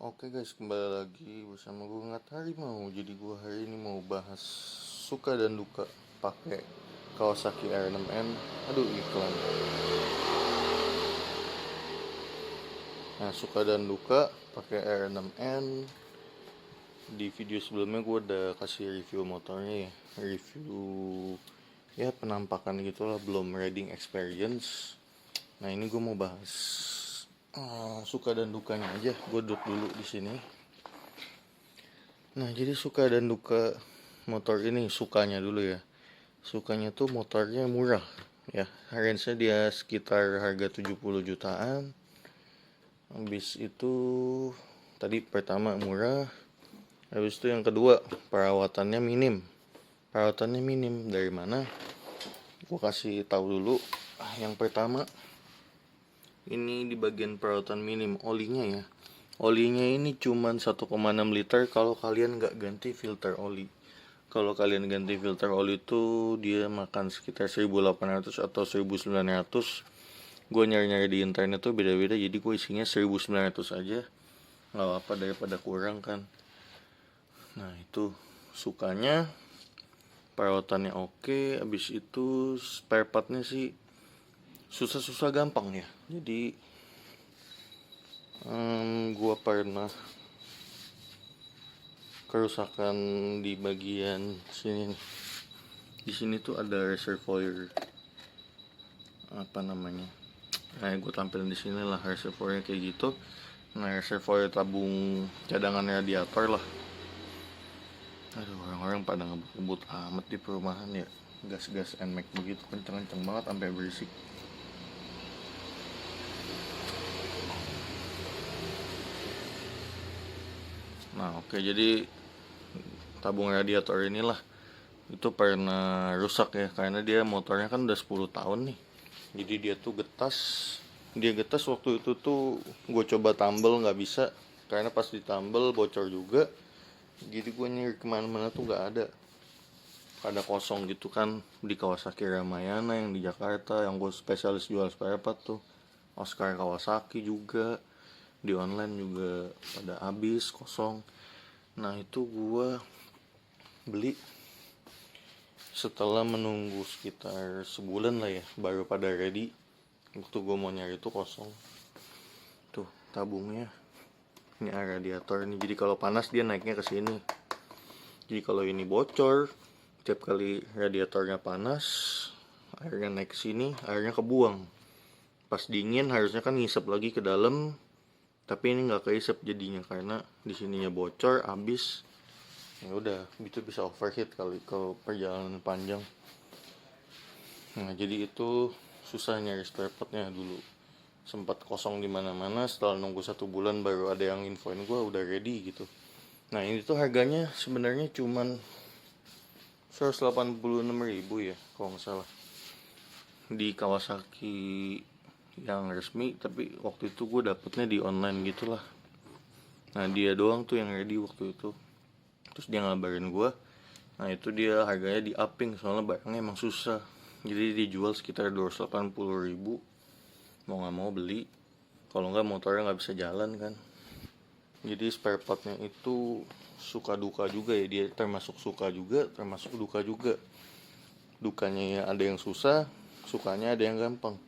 Oke guys, kembali lagi bersama gue Ngat Harimau. Jadi gue hari ini mau bahas suka dan duka pakai Kawasaki R6N. Aduh, iklan. Nah, suka dan duka pakai R6N. Di video sebelumnya gue udah kasih review motornya ya. Review ya penampakan gitulah, belum riding experience. Nah, ini gue mau bahas suka dan dukanya aja. Gue duduk dulu di sini. Nah, jadi suka dan duka motor ini, sukanya dulu ya. Sukanya tuh motornya murah ya. Range-nya dia sekitar harga 70 jutaan. Habis itu tadi pertama murah. Habis itu yang kedua, perawatannya minim. Perawatannya minim dari mana? Gue kasih tahu dulu. Yang pertama, ini di bagian perawatan minim, olinya ya. Olinya ini cuman 1,6 liter kalau kalian nggak ganti filter oli. Kalau kalian ganti filter oli itu dia makan sekitar 1800 atau 1900. Gue nyari-nyari di internet tuh beda-beda, jadi gue isinya 1900 aja. Nggak apa daripada kurang kan. Nah itu sukanya, perawatannya oke. Abis itu spare partnya sih susah-susah gampang ya. Jadi gue pernah kerusakan di bagian sini nih. Di sini tuh ada reservoir apa namanya. Nah, gue tampilin di sini lah reservoirnya kayak gitu. Nah, reservoir tabung cadangan radiator lah. Aduh, orang-orang pada ngebut-ngebut amat di perumahan ya. Gas-gas NMAX begitu kenceng-kenceng banget sampai berisik. Nah, oke, jadi tabung radiator inilah itu pernah rusak ya, karena dia motornya kan udah 10 tahun nih. Jadi dia tuh getas waktu itu tuh gue coba tambel nggak bisa, karena pas ditambel bocor juga. Jadi gue nyari kemana-mana tuh nggak ada, pada kosong gitu kan. Di Kawasaki Ramayana yang di Jakarta, yang gue spesialis jual spare part tuh, Oscar Kawasaki juga di online juga pada habis kosong. Nah itu gue beli setelah menunggu sekitar sebulan lah ya, baru pada ready. Waktu gue mau nyari itu kosong. Tuh tabungnya, ini radiator ini. Jadi kalau panas dia naiknya ke sini. Jadi kalau ini bocor, tiap kali radiatornya panas, airnya naik ke sini, airnya kebuang. Pas dingin harusnya kan ngisep lagi ke dalam, tapi ini nggak keisep jadinya karena di sininya bocor, habis. Ya udah, itu bisa overheat kali kalau perjalanan panjang. Nah, jadi itu susah nyari spare partnya dulu. Sempat kosong di mana-mana, setelah nunggu 1 bulan baru ada yang infoin gue udah ready gitu. Nah, ini tuh harganya sebenarnya cuman 186.000 ya, kalau nggak salah. Di Kawasaki yang resmi, tapi waktu itu gue dapetnya di online gitulah. Nah, dia doang tuh yang ready waktu itu. Terus dia ngabarin gue. Nah, itu dia harganya di upping soalnya barangnya emang susah. Jadi dijual sekitar 280.000. Mau nggak mau beli, kalau nggak motornya nggak bisa jalan kan. Jadi spare partnya itu suka duka juga ya. Dia termasuk suka juga, termasuk duka juga. Dukanya ya ada yang susah, sukanya ada yang gampang.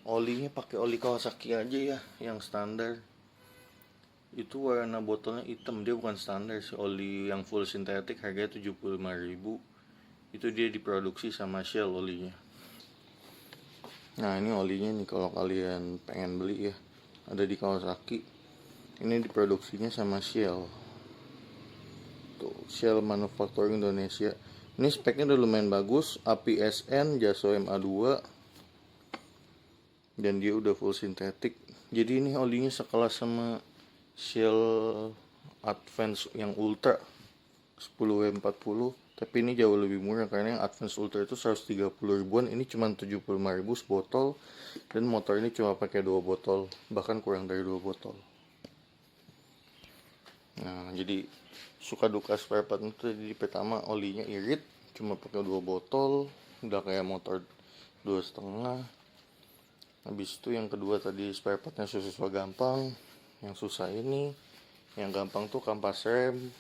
Olinya pakai oli Kawasaki aja ya, yang standar. Itu warna botolnya hitam, dia bukan standar sih. Oli yang full sintetik harganya 75.000. Itu dia diproduksi sama Shell olinya. Nah, ini olinya nih kalau kalian pengen beli ya, ada di Kawasaki. Ini diproduksinya sama Shell. Tuh, Shell Manufacturing Indonesia. Ini speknya udah lumayan bagus, APSN JASO MA2, dan dia udah full sintetik. Jadi ini olinya sekelas sama Shell Advance yang Ultra 10W40, tapi ini jauh lebih murah karena yang Advance Ultra itu 130 ribuan, ini cuma 75.000 sebotol, dan motor ini cuma pakai 2 botol, bahkan kurang dari 2 botol. Nah, jadi suka duka spare part itu, jadi pertama olinya irit, cuma pakai 2 botol, udah kayak motor 2,5. Habis itu yang kedua tadi spare partnya susah gampang. Yang susah ini, yang gampang tuh kampas rem,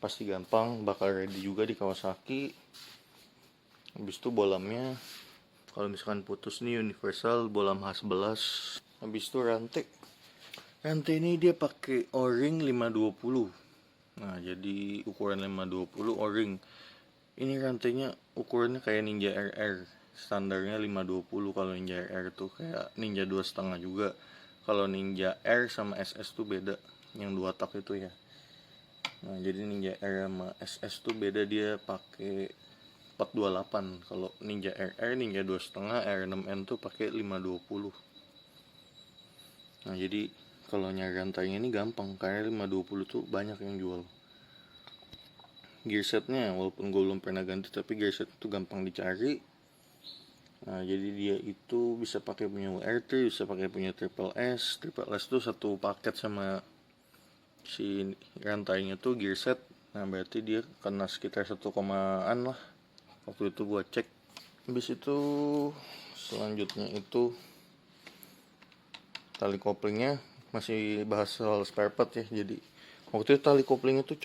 pasti gampang, bakal ready juga di Kawasaki. Habis itu bolamnya, kalau misalkan putus nih universal bolam H11. Habis itu rantai ini dia pakai O-ring 520. Nah jadi ukuran 520 O-ring. Ini rantainya ukurannya kayak Ninja RR, standarnya 520. Kalau Ninja RR tuh kayak Ninja 2,5 juga. Kalau Ninja R sama SS tuh beda, yang 2 tak itu ya. Nah jadi Ninja R sama SS tuh beda, dia pakai 428. Kalau Ninja RR, Ninja 2,5, R6N tuh pakai 520. Nah jadi kalau nyari rantainya ini gampang, karena 520 tuh banyak yang jual. Gear setnya walaupun gue belum pernah ganti, tapi gear set itu gampang dicari. Nah jadi dia itu bisa pakai punya WR3, bisa pakai punya Triple S. Triple S tuh satu paket sama si rantainya tuh gear set. Nah berarti dia kena sekitar 1 komaan lah waktu itu gua cek. Habis itu selanjutnya itu tali koplingnya, masih bahas soal spare part ya. Jadi waktu itu tali koplingnya tuh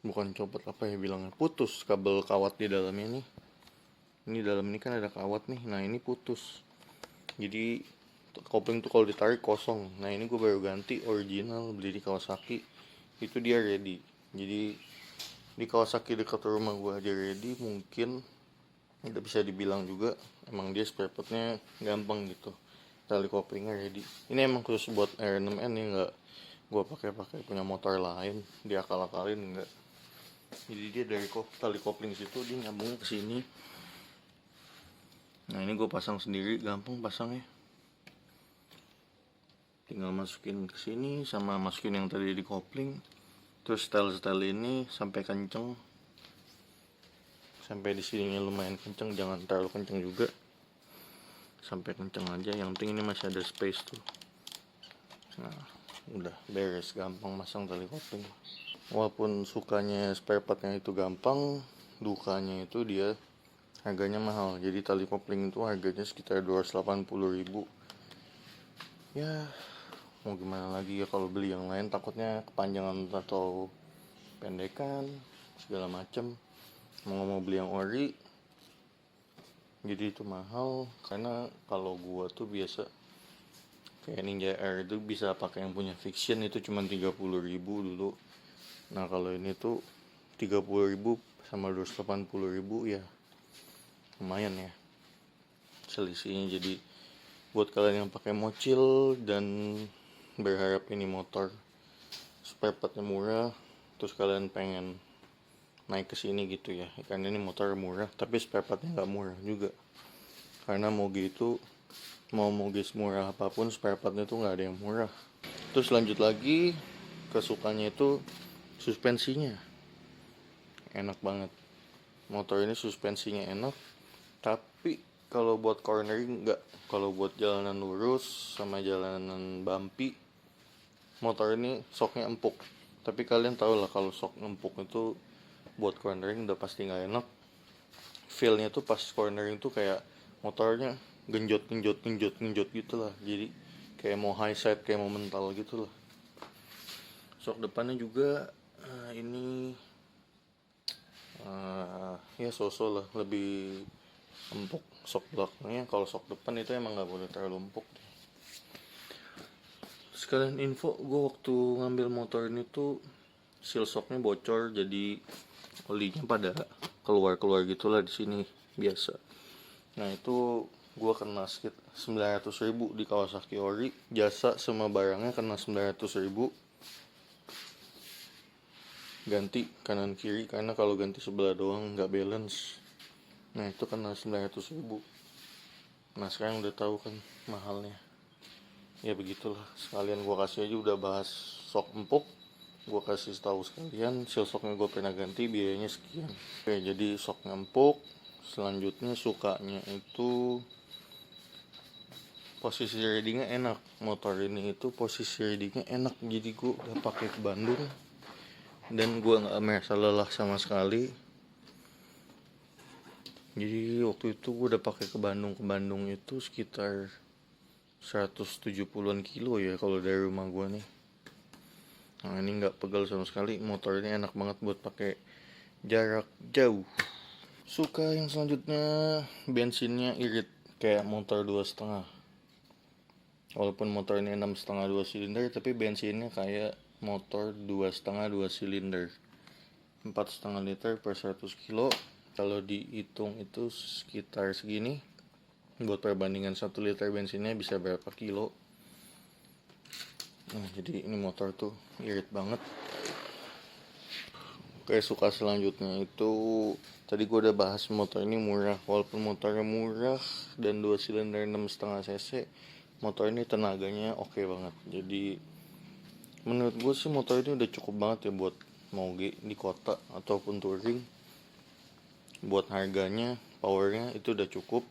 bukan copot, apa ya bilangnya, putus kabel kawat di dalamnya nih. Ini dalam ini kan ada kawat nih, nah ini putus. Jadi kopling tuh kalau ditarik kosong. Nah ini gue baru ganti original, beli di Kawasaki. Itu dia ready. Jadi di Kawasaki dekat rumah gue aja ready. Mungkin tidak bisa dibilang juga emang dia spare partnya gampang gitu. Tali koplingnya ready. Ini emang khusus buat R6N nih, nggak gue pakai punya motor lain, dia akal-akalin enggak. Jadi dia dari tali kopling situ dia nyambungnya ke sini. Nah ini gue pasang sendiri, gampang pasangnya. Tinggal masukin ke sini sama masukin yang tadi di kopling. Terus setel ini sampai kenceng. Sampai di sininya lumayan kenceng, jangan terlalu kenceng juga. Sampai kenceng aja, yang penting ini masih ada space tuh. Nah, udah beres, gampang masang tali kopling. Walaupun sukanya spare partnya itu gampang, dukanya itu dia harganya mahal. Jadi tali kopling itu harganya sekitar 280.000. Ya mau gimana lagi ya, kalau beli yang lain takutnya kepanjangan atau pendekan segala macem. Mau beli yang ori, jadi itu mahal. Karena kalau gua tuh biasa kayak Ninja R itu bisa pakai yang punya fiction, itu cuma 30.000 dulu. Nah kalau ini tuh 30.000 sama 280.000 ya lumayan ya selisihnya. Jadi buat kalian yang pakai mocil dan berharap ini motor spare partnya murah, terus kalian pengen naik ke sini gitu ya, karena ini motor murah tapi spare partnya nggak murah juga. Karena moge itu mau moge semurah apapun spare partnya tuh nggak ada yang murah. Terus lanjut lagi, kesukanya itu suspensinya enak banget. Motor ini suspensinya enak, tapi kalau buat cornering enggak. Kalau buat jalanan lurus sama jalanan bumpy, motor ini shocknya empuk. Tapi kalian tahu lah kalau shock empuk itu buat cornering udah pasti nggak enak. Feelnya tuh pas cornering tuh kayak motornya genjot gitu lah. Jadi kayak mau high side, kayak mau mental gitu lah. Shock depannya juga ini ya so-so lah, lebih empuk. Shock belakangnya, kalau shock depan itu emang nggak boleh terlalu empuk. Sekalian info, gue waktu ngambil motor ini tuh seal shocknya bocor, jadi olinya pada keluar gitulah di sini biasa. Nah itu gue kena sekitar 900.000 di Kawasaki Ori. Jasa sama barangnya kena 900.000. Ganti kanan kiri, karena kalau ganti sebelah doang nggak balance. Nah itu kena 900.000. Nah sekarang udah tahu kan mahalnya. Ya begitulah, sekalian gue kasih aja, udah bahas shock empuk, gue kasih tahu sekalian seal shocknya gue pernah ganti, biayanya sekian. Oke, jadi shocknya empuk. Selanjutnya sukanya itu posisi ridingnya enak. Motor ini itu posisi ridingnya enak, jadi gue udah pakai ke Bandung dan gue nggak merasa lelah sama sekali. Jadi waktu itu gue udah pakai ke Bandung itu sekitar 170-an kilo ya kalau dari rumah gua nih. Nah ini nggak pegal sama sekali, motor ini enak banget buat pakai jarak jauh. Suka yang selanjutnya, bensinnya irit kayak motor 2,5. Walaupun motor ini 6,5 2 silinder, tapi bensinnya kayak motor 2,5 2 silinder. 4,5 liter per 100 kilo. Kalau dihitung itu sekitar segini. Buat perbandingan 1 liter bensinnya bisa berapa kilo. Nah jadi ini motor tuh irit banget. Oke, suka selanjutnya itu tadi gue udah bahas motor ini murah. Walaupun motornya murah dan 2 silinder 6,5 cc, motor ini tenaganya oke banget. Jadi menurut gue sih motor ini udah cukup banget ya buat moge di kota ataupun touring. Buat harganya, powernya itu udah cukup.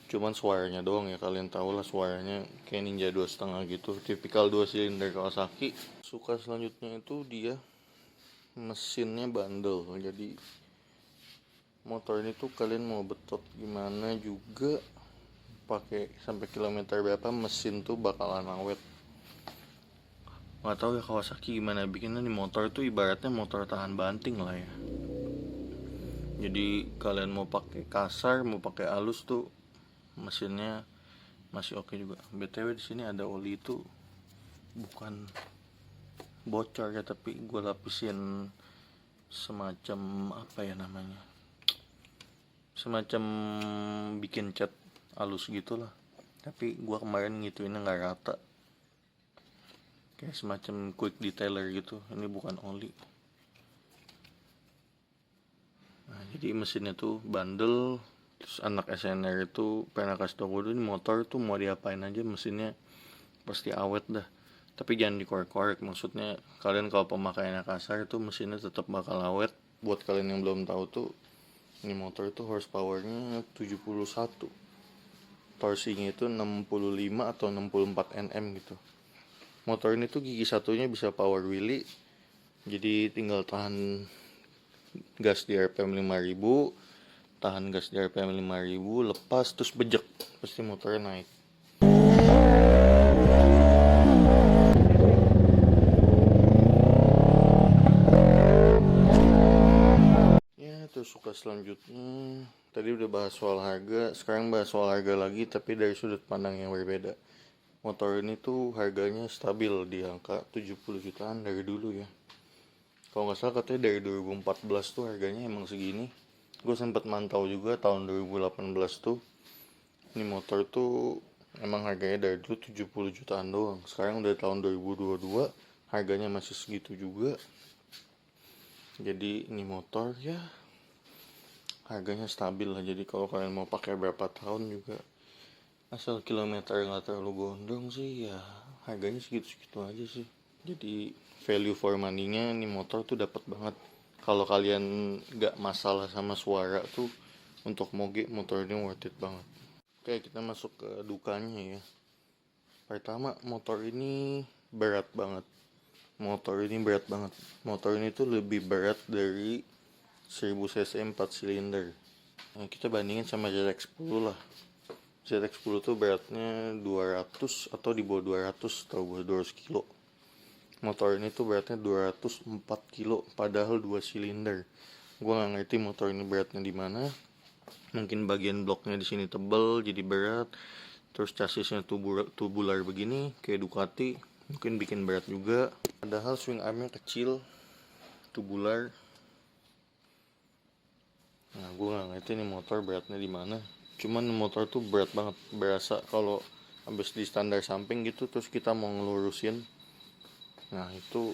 Cuman suaranya doang ya, kalian tau lah suaranya kayak Ninja 2,5 gitu, tipikal 2 silinder Kawasaki. Suka selanjutnya itu dia mesinnya bandel. Jadi motor ini tuh kalian mau betot gimana juga, pakai sampai kilometer berapa mesin tuh bakalan awet. Nggak tahu ya Kawasaki gimana bikinnya nih, motor tuh ibaratnya motor tahan banting lah ya. Jadi kalian mau pakai kasar mau pakai halus tuh mesinnya masih oke juga. BTW di sini ada oli itu bukan bocor ya, tapi gue lapisin semacam apa ya namanya, semacam bikin cat halus gitulah. Tapi gue kemarin ngituinnya nggak rata, kayak semacam quick detailer gitu. Ini bukan oli. Nah, jadi mesinnya tuh bandel. Terus anak SNR itu pernah kasih tau gue, ini motor tuh mau diapain aja mesinnya pasti awet dah. Tapi jangan dikorek-korek, maksudnya kalian kalau pemakaiannya kasar itu mesinnya tetap bakal awet. Buat kalian yang belum tahu tuh, ini motor itu horsepowernya 71, torsinya itu 65 atau 64 Nm gitu. Motor ini tuh gigi satunya bisa power wheelie, jadi tinggal tahan gas di RPM 5000, tahan gas di RPM 5000, lepas terus bejek, pasti motornya naik. Ya terus suka selanjutnya, tadi udah bahas soal harga, sekarang bahas soal harga lagi tapi dari sudut pandang yang berbeda. Motor ini tuh harganya stabil di angka 70 jutaan dari dulu ya. Kalau nggak salah katanya dari 2014 tuh harganya emang segini. Gue sempat mantau juga tahun 2018 tuh, ini motor tuh emang harganya dari dulu 70 jutaan doang. Sekarang udah tahun 2022 harganya masih segitu juga. Jadi ini motor ya harganya stabil lah. Jadi kalau kalian mau pakai berapa tahun juga, asal kilometer nggak terlalu gondrong sih ya, harganya segitu-segitu aja sih. Jadi value for money-nya nih motor tuh dapat banget. Kalau kalian nggak masalah sama suara tuh, untuk moge motor ini worth it banget. Oke, kita masuk ke dukanya ya. Pertama, motor ini berat banget. Motor ini tuh lebih berat dari 1000 cc 4 silinder. Nah, kita bandingin sama ZX10 lah. ZX10 tuh beratnya 200 atau di bawah 200 atau bawah 200 kilo. Motor ini tuh beratnya 204 kilo padahal 2 silinder. Gue nggak ngerti motor ini beratnya di mana. Mungkin bagian bloknya di sini tebal jadi berat. Terus chassisnya tubular begini kayak Ducati, mungkin bikin berat juga. Padahal swing armnya kecil, tubular. Nah, gue nggak ngerti nih motor beratnya di mana. Cuman motor tuh berat banget, berasa kalau habis di standar samping gitu terus kita mau ngelurusin. Nah itu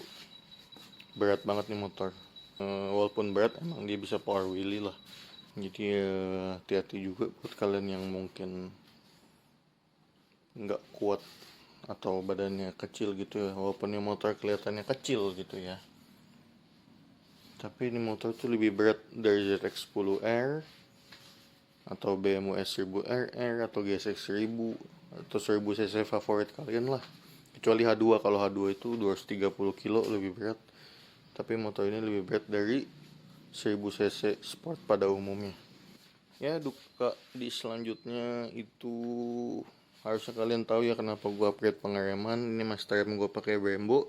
berat banget nih motor. Walaupun berat emang dia bisa power wheelie lah. Jadi hati-hati juga buat kalian yang mungkin nggak kuat atau badannya kecil gitu ya. Walaupun ini motor kelihatannya kecil gitu ya, tapi ini motor tuh lebih berat dari ZX10R atau BMW S1000RR atau GSX 1000 atau 1000 cc favorit kalian lah. Kecuali H2, kalau H2 itu 230 kilo lebih berat. Tapi motor ini lebih berat dari 1000 cc sport pada umumnya. Ya duka di selanjutnya itu harusnya kalian tahu ya kenapa gue upgrade pengereman. Ini master rem gue pakai Brembo.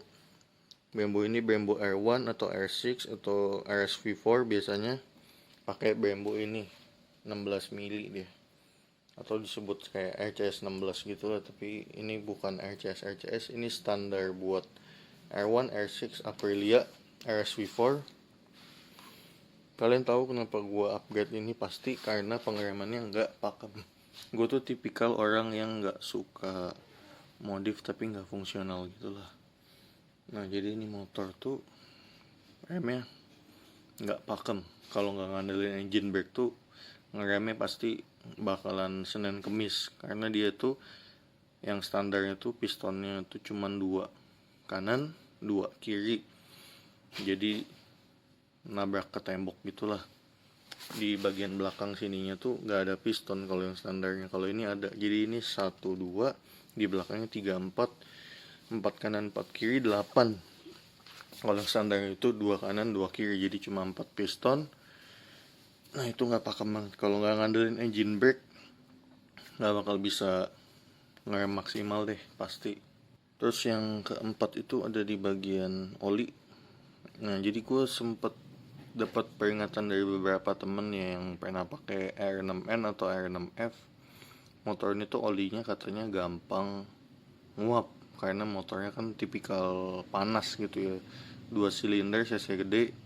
Brembo ini Brembo R1 atau R6 atau RSV4 biasanya pakai Brembo ini 16 mili dia, atau disebut kayak RCS 16 gitu lah, tapi ini bukan RCS, ini standar buat R1, R6, Aprilia, RSV4. Kalian tahu kenapa gue upgrade ini pasti karena pengeremannya nggak pakem. Gue tuh tipikal orang yang nggak suka modif tapi nggak fungsional gitulah. Nah jadi ini motor tuh remnya nggak pakem. Kalau nggak ngandelin engine brake tuh ngeremnya pasti bakalan Senin Kemis, karena dia tuh yang standarnya tuh pistonnya tuh cuman 2 kanan 2 kiri, jadi nabrak ke tembok gitulah. Di bagian belakang sininya tuh nggak ada piston kalau yang standarnya. Kalau ini ada, jadi ini 1 2, di belakangnya 3 4, 4 kanan 4 kiri 8. Kalau yang standarnya itu 2 kanan 2 kiri, jadi cuma 4 piston. Nah itu nggak pakem banget. Kalau nggak ngandelin engine brake nggak bakal bisa ngerem maksimal deh pasti. Terus yang keempat itu ada di bagian oli. Nah jadi gue sempet dapat peringatan dari beberapa temen ya yang pernah pakai R6N atau R6F. Motor ini tuh olinya katanya gampang nguap karena motornya kan tipikal panas gitu ya, 2 silinder cc gede.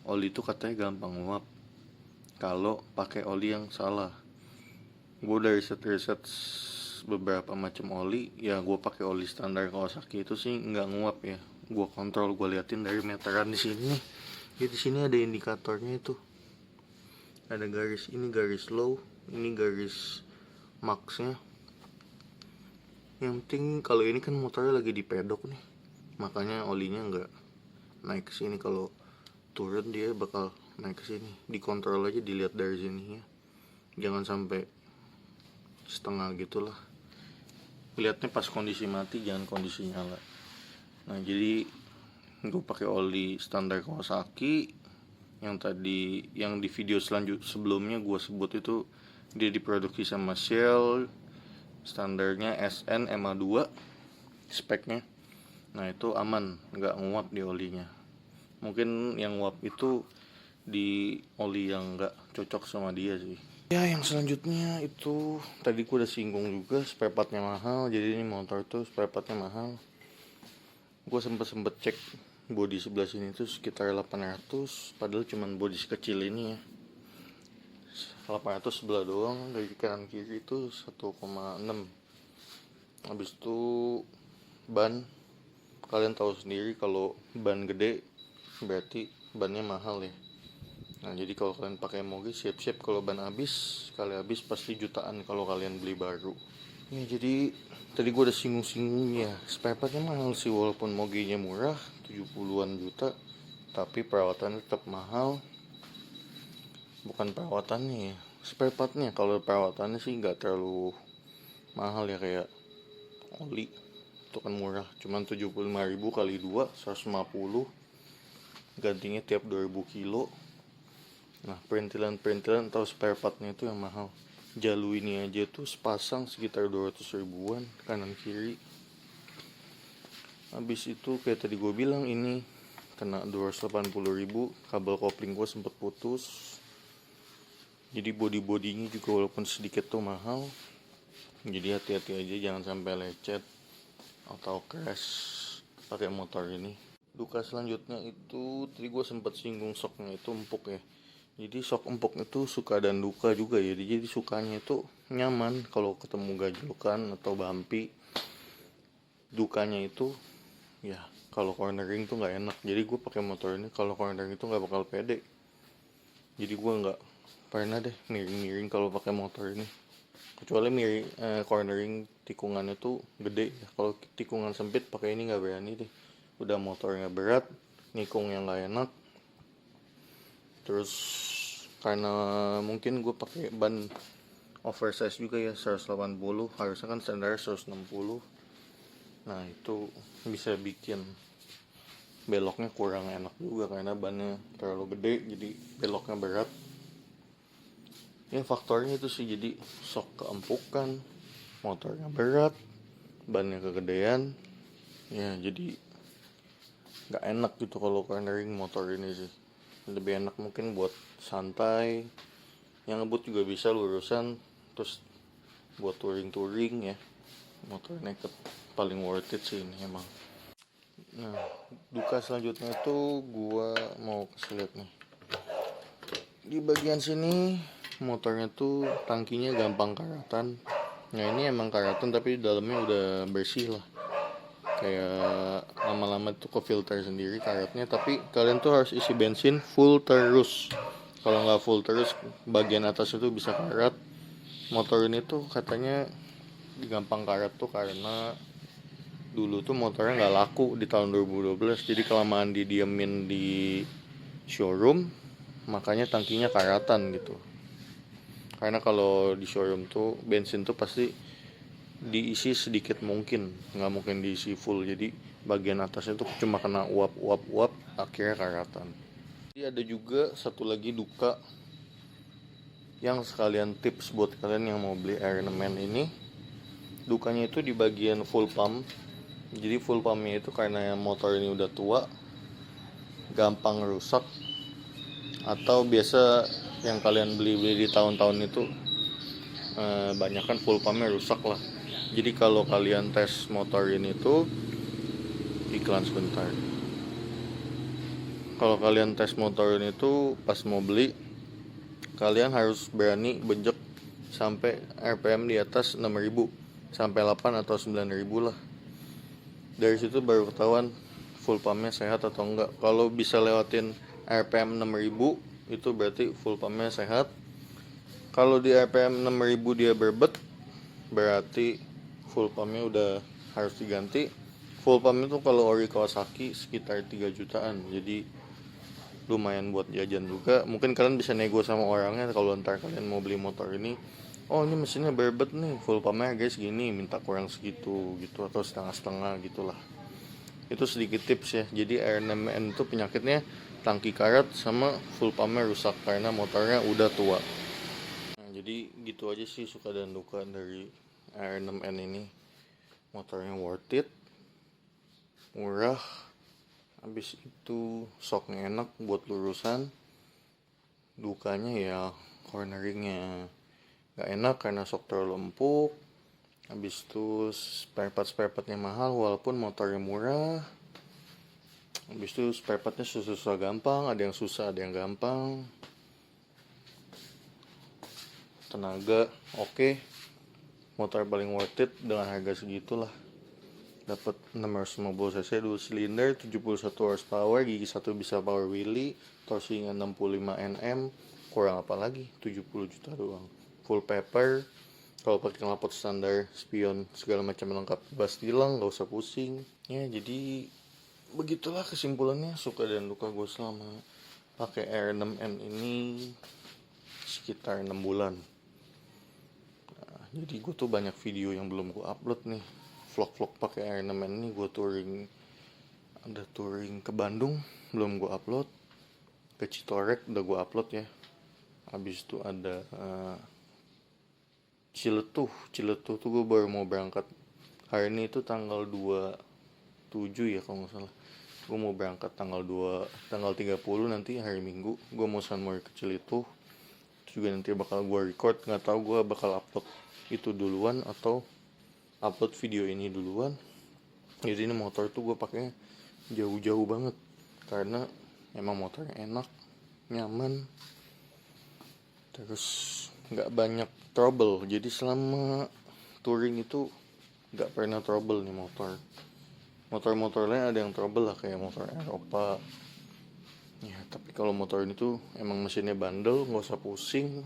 Oli itu katanya gampang nguap kalau pakai oli yang salah. Gue udah riset beberapa macam oli, ya gue pakai oli standar Kawasaki itu sih nggak nguap ya. Gue kontrol, gue liatin dari meteran di sini. Jadi di sini ada indikatornya itu. Ada garis ini, garis low, ini garis maxnya. Yang penting kalau ini kan motornya lagi di pedok nih, makanya olinya nggak naik ke sini. Kalau turun dia bakal naik ke sini. Dikontrol aja, dilihat dari sini ya. Jangan sampai setengah gitulah. Lihatnya pas kondisi mati, jangan kondisi nyala. Nah jadi gue pakai oli standar Kawasaki yang tadi, yang di video sebelumnya gue sebut itu dia diproduksi sama Shell, standarnya SN MA2 speknya. Nah itu aman, nggak nguap di olinya. Mungkin yang nguap itu di oli yang nggak cocok sama dia sih. Ya yang selanjutnya itu tadi gue udah singgung juga, spare partnya mahal. Jadi ini motor tuh spare partnya mahal. Gue sempet cek bodi sebelah sini tuh sekitar 800, padahal cuman bodi sekecil ini ya. 800 sebelah doang, dari kanan kiri itu 1,6. Habis itu ban, kalian tahu sendiri kalau ban gede berarti bannya mahal ya. Nah jadi kalau kalian pakai moge siap-siap kalau ban habis, sekali habis pasti jutaan kalau kalian beli baru. Ya jadi tadi gue udah singgung ya, spare partnya mahal sih, walaupun mogenya murah 70-an juta, tapi perawatannya tetap mahal. Bukan perawatannya ya, spare partnya. Kalau perawatannya sih nggak terlalu mahal ya, kayak oli itu kan murah, cuman 75.000 kali 2 150, gantinya tiap 2000 kilo. Nah perintilan atau spare partnya itu yang mahal. Jalu ini aja tuh sepasang sekitar 200 ribuan kanan kiri. Habis itu kayak tadi gue bilang, ini kena 280 ribu. Kabel kopling gue sempet putus. Jadi bodinya juga walaupun sedikit tuh mahal. Jadi hati-hati aja, jangan sampai lecet atau crash pakai motor ini. Duka selanjutnya itu tadi gue sempet singgung soknya itu empuk ya. Jadi sok empuk itu suka dan duka juga ya. Jadi sukanya itu nyaman kalau ketemu gajlukan atau bumpy. Dukanya itu ya kalau cornering tuh nggak enak. Jadi gue pakai motor ini kalau cornering itu nggak bakal pede. Jadi gue nggak pernah deh miring-miring kalau pakai motor ini. Kecuali cornering tikungannya tuh gede. Kalau tikungan sempit pakai ini nggak berani deh. Udah motornya berat, nikungnya nggak enak. Terus karena mungkin gue pakai ban oversize juga ya, 180, harusnya kan standar 160. Nah itu bisa bikin beloknya kurang enak juga karena bannya terlalu gede, jadi beloknya berat. Ya faktornya itu sih, jadi sok keempukan, motornya berat, bannya kegedean, ya jadi nggak enak gitu kalau cornering motor ini sih. Lebih enak mungkin buat santai, yang ngebut juga bisa lurusan, terus buat touring ya, motor naked paling worth it sih ini emang. Nah, duka selanjutnya tuh gua mau kasih lihat nih. Di bagian sini motornya tuh tangkinya gampang karatan. Nah ini emang karatan tapi dalamnya udah bersih lah. Kayak lama-lama tuh ke filter sendiri karatnya. Tapi kalian tuh harus isi bensin full terus. Kalau nggak full terus bagian atas itu bisa karat. Motor ini tuh katanya gampang karat tuh karena dulu tuh motornya nggak laku di tahun 2012. Jadi kelamaan didiemin di showroom, makanya tangkinya karatan gitu. Karena kalau di showroom tuh bensin tuh pasti diisi sedikit mungkin, nggak mungkin diisi full. Jadi bagian atasnya tuh cuma kena uap akhirnya karatan. Jadi ada juga satu lagi duka yang sekalian tips buat kalian yang mau beli R6N ini. Dukanya itu di bagian full pump. Jadi full pumpnya itu karena motor ini udah tua, gampang rusak, atau biasa yang kalian beli di tahun-tahun itu banyak kan full pumpnya rusak lah. Jadi kalau kalian tes motor ini tuh, iklan sebentar, kalau kalian tes motor ini tuh pas mau beli, kalian harus berani benjek sampai RPM di atas 6000 sampai 8 atau 9000 lah. Dari situ baru ketahuan full pumpnya sehat atau enggak. Kalau bisa lewatin RPM 6000 itu berarti full pumpnya sehat. Kalau di RPM 6000 dia berbet, berarti full pumpnya udah harus diganti. Full pump itu kalau ori Kawasaki sekitar 3 jutaan. Jadi lumayan buat jajan juga. Mungkin kalian bisa nego sama orangnya kalau ntar kalian mau beli motor ini. Oh ini mesinnya berbet nih, full pumpnya guys gini, minta kurang segitu gitu, atau setengah-setengah gitulah. Itu sedikit tips ya. Jadi R6N itu penyakitnya tangki karat sama full pumpnya rusak karena motornya udah tua. Nah, jadi gitu aja sih suka dan duka dari R6N ini. Motornya worth it, murah, habis itu shocknya enak buat lurusan. Dukanya ya corneringnya gak enak karena shock terlalu empuk. Habis itu spare partnya mahal walaupun motornya murah. Habis itu spare partnya susah gampang, ada yang susah ada yang gampang. Tenaga oke. Motor paling worth it dengan harga segitulah. Dapat 650 cc 2 silinder, 71 horsepower, gigi 1 bisa power wheelie, torsinya 65 Nm, kurang apa lagi, 70 juta doang. Full paper, kalau pakai knalpot standar, spion segala macam lengkap, bas tilang, gak usah pusing. Ya jadi begitulah kesimpulannya suka dan duka gue selama pakai R6N ini sekitar 6 bulan. Jadi gue tuh banyak video yang belum gue upload nih. Vlog-vlog pakai R6N ini gue touring. Ada touring ke Bandung belum gue upload. Ke Citorek udah gue upload ya. Habis itu ada Ciletuh tuh gue baru mau berangkat. Hari ini itu tanggal 27 ya kalau gak salah. Gue mau berangkat tanggal 30 nanti hari Minggu. Gue mau sunmori ke Ciletuh. Itu juga nanti bakal gue record. Gak tahu gue bakal upload itu duluan atau upload video ini duluan. Jadi ini motor tuh gue pakainya jauh-jauh banget karena emang motornya enak, nyaman, terus nggak banyak trouble. Jadi selama touring itu nggak pernah trouble nih motor. Motor-motor lain ada yang trouble lah kayak motor Eropa. Ya tapi kalau motor ini tuh emang mesinnya bandel, nggak usah pusing.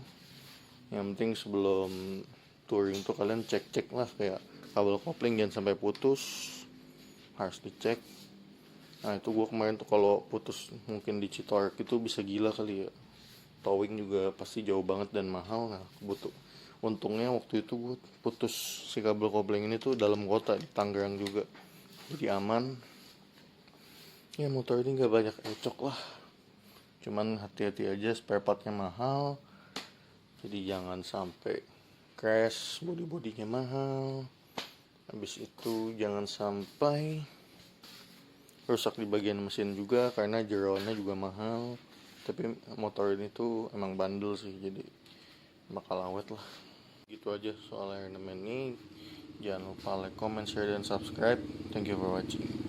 Yang penting sebelum touring tuh kalian cek lah kayak kabel kopling jangan sampai putus, harus dicek. Nah itu gue kemarin tuh kalau putus mungkin di Citorek itu bisa gila kali ya. Towing juga pasti jauh banget dan mahal. Nah untungnya waktu itu gue putus si kabel kopling ini tuh dalam kota di Tangerang juga, jadi aman. Ya motor ini gak banyak ecok lah, cuman hati-hati aja spare partnya mahal. Jadi jangan sampai crash, bodinya mahal. Habis itu jangan sampai rusak di bagian mesin juga karena jeroannya juga mahal. Tapi motor ini tuh emang bandel sih, jadi bakal awet lah. Gitu aja soal Iron Man ini. Jangan lupa like, comment, share, dan subscribe. Thank you for watching.